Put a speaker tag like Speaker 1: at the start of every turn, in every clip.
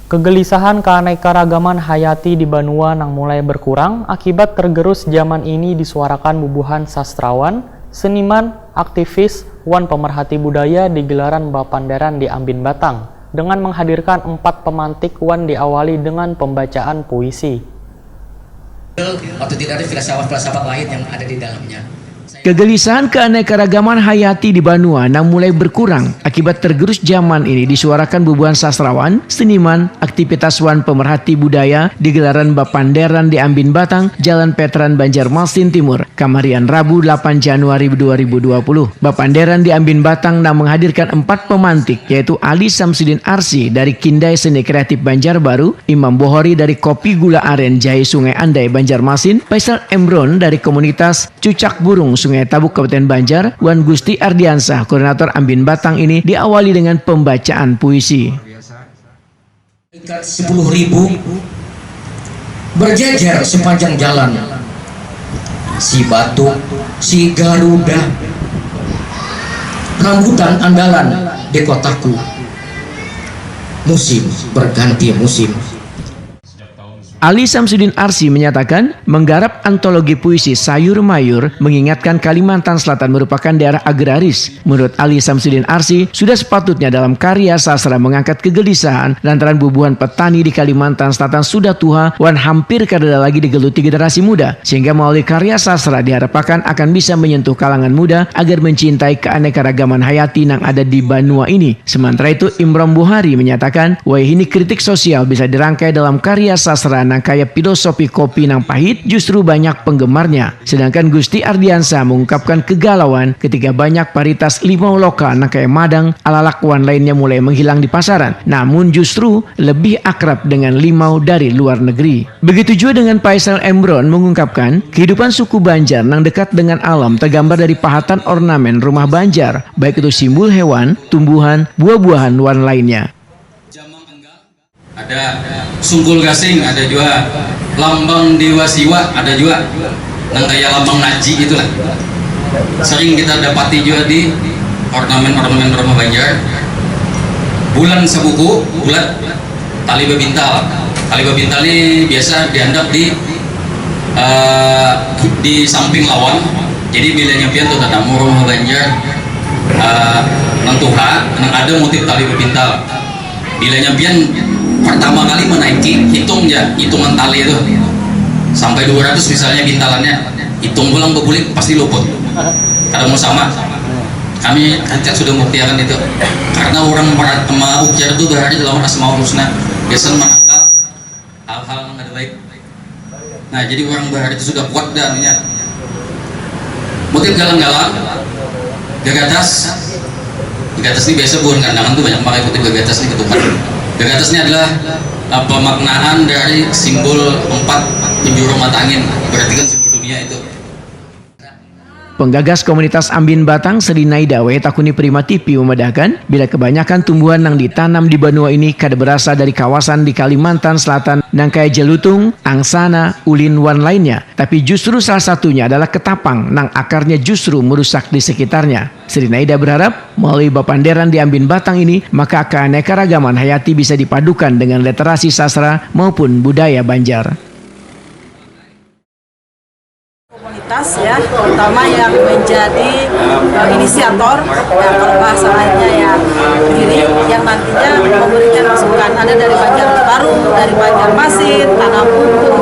Speaker 1: Kegelisahan keanekaragaman hayati di Banua nang mulai berkurang akibat tergerus zaman ini disuarakan bubuhan sastrawan, seniman, aktivis, wan pemerhati budaya di gelaran Bapandaran di Ambin Batang dengan menghadirkan 4 pemantik wan diawali dengan pembacaan puisi.
Speaker 2: Atau tidak ada filsafat-filsafat lain yang ada di dalamnya.
Speaker 3: Kegelisahan keanekaragaman hayati di Banua nang mulai berkurang akibat tergerus zaman ini disuarakan bubuhan sastrawan, seniman, aktivitas wan pemerhati budaya di gelaran Bapandaran di Ambin Batang, Jalan Veteran Banjarmasin Timur, Kamarian Rabu 8 Januari 2020. Bapandaran di Ambin Batang nang menghadirkan 4 pemantik yaitu Ali Samsudin Arsi dari Kindai Seni Kreatif Banjarbaru, Imam Bohori dari Kopi Gula Aren Jahe Sungai Andai Banjarmasin, Faisal Emron dari komunitas Cucak Burung Sungai Tabuk Kabupaten Banjar, Wan Gusti Ardiansah, koordinator Ambin Batang ini diawali dengan pembacaan puisi.
Speaker 2: 10.000 berjejer sepanjang jalan, si batu, si Garuda, rambutan andalan di kotaku, musim berganti musim.
Speaker 3: Ali Samsudin Arsi menyatakan menggarap antologi puisi Sayur Mayur mengingatkan Kalimantan Selatan merupakan daerah agraris. Menurut Ali Samsudin Arsi, sudah sepatutnya dalam karya sastra mengangkat kegelisahan lantaran bubuhan petani di Kalimantan Selatan sudah tua wan hampir kada lagi digeluti generasi muda. Sehingga melalui karya sastra diharapkan akan bisa menyentuh kalangan muda agar mencintai keanekaragaman hayati yang ada di Banua ini. Sementara itu Imam Bohori menyatakan, wah ini kritik sosial bisa dirangkai dalam karya sastra nang kaya filosofi kopi nang pahit justru banyak penggemarnya. Sedangkan Gusti Ardiansah mengungkapkan kegalauan ketika banyak paritas limau lokal nang kaya madang ala lakuan lainnya mulai menghilang di pasaran. Namun justru lebih akrab dengan limau dari luar negeri. Begitu juga dengan Faisal Emron mengungkapkan kehidupan suku Banjar nang dekat dengan alam tergambar dari pahatan ornamen rumah Banjar, baik itu simbol hewan, tumbuhan, buah-buahan, wan lainnya.
Speaker 4: Ada sungkul gasing, ada juga lambang dewa siwa, ada juga yang kayak lambang naji itulah. Sering kita dapati juga di ornamen-ornamen rumah Banjar. Bulan sebuku, bulat, tali bebintal. Tali bebintal ini biasa diandap di samping lawan. Jadi bila nyampian tuh tatamu rumah Banjar nentuha, nang ada motif tali bebintal. Bila nyampian pertama kali menaiki, hitungan tali itu sampai 200 misalnya bintalannya, hitung pulang bebulik pasti luput. Kalau mau sama, kami sudah membuktikan itu. Karena orang ukjar itu berada dalam asmaul husna, biasanya menangkal hal-hal yang ada baik. Nah, jadi orang berada itu sudah kuat dan motif galang-galang, gagatas. Gagatas ini biasa bukan kandangan tuh banyak pakai motif gagatas ini ketupat. Gagatas ini adalah pemaknaan dari simbol 4 penjuru mata angin, berarti kan simbol dunia itu.
Speaker 3: Penggagas komunitas Ambin Batang Sri Naidawe Takuni Prima TV memedahkan bila kebanyakan tumbuhan yang ditanam di Banua ini kada berasal dari kawasan di Kalimantan Selatan nang kaya jelutung, angsana, ulin wan lainnya, tapi justru salah satunya adalah ketapang nang akarnya justru merusak di sekitarnya. Sri Naida berharap melalui Bapandaran di Ambin Batang ini maka keanekaragaman hayati bisa dipadukan dengan literasi sastra maupun budaya Banjar.
Speaker 5: Ya, terutama yang menjadi inisiator, yang berbahasa lainnya ya diri, yang nantinya memberikan masukan. Ada dari Banjarbaru, dari Banjarmasin, Tanah Buku,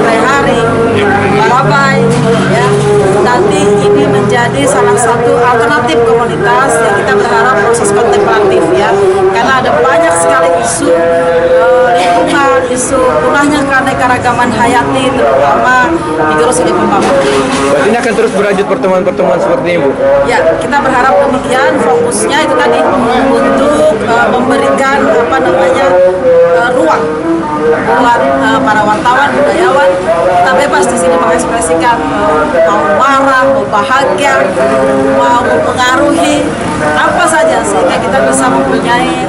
Speaker 5: Prehari, Barabai, ya. Nanti ini menjadi salah satu alternatif komunitas yang kita berharap proses kontemplatif ya, karena ada banyak sekali isu lingkungan, isu punahnya keanekaragaman hayati, terutama di Gerus ini pembangunan.
Speaker 6: Berarti ini akan terus berlanjut pertemuan-pertemuan seperti ini, Bu?
Speaker 5: Ya, kita berharap demikian. Fokusnya itu tadi untuk memberikan ruang buat para wartawan, budayawan. Kita bebas di sini mengekspresikan mau marah, mau bahagia, mau mempengaruhi apa saja sehingga kita bisa mempunyai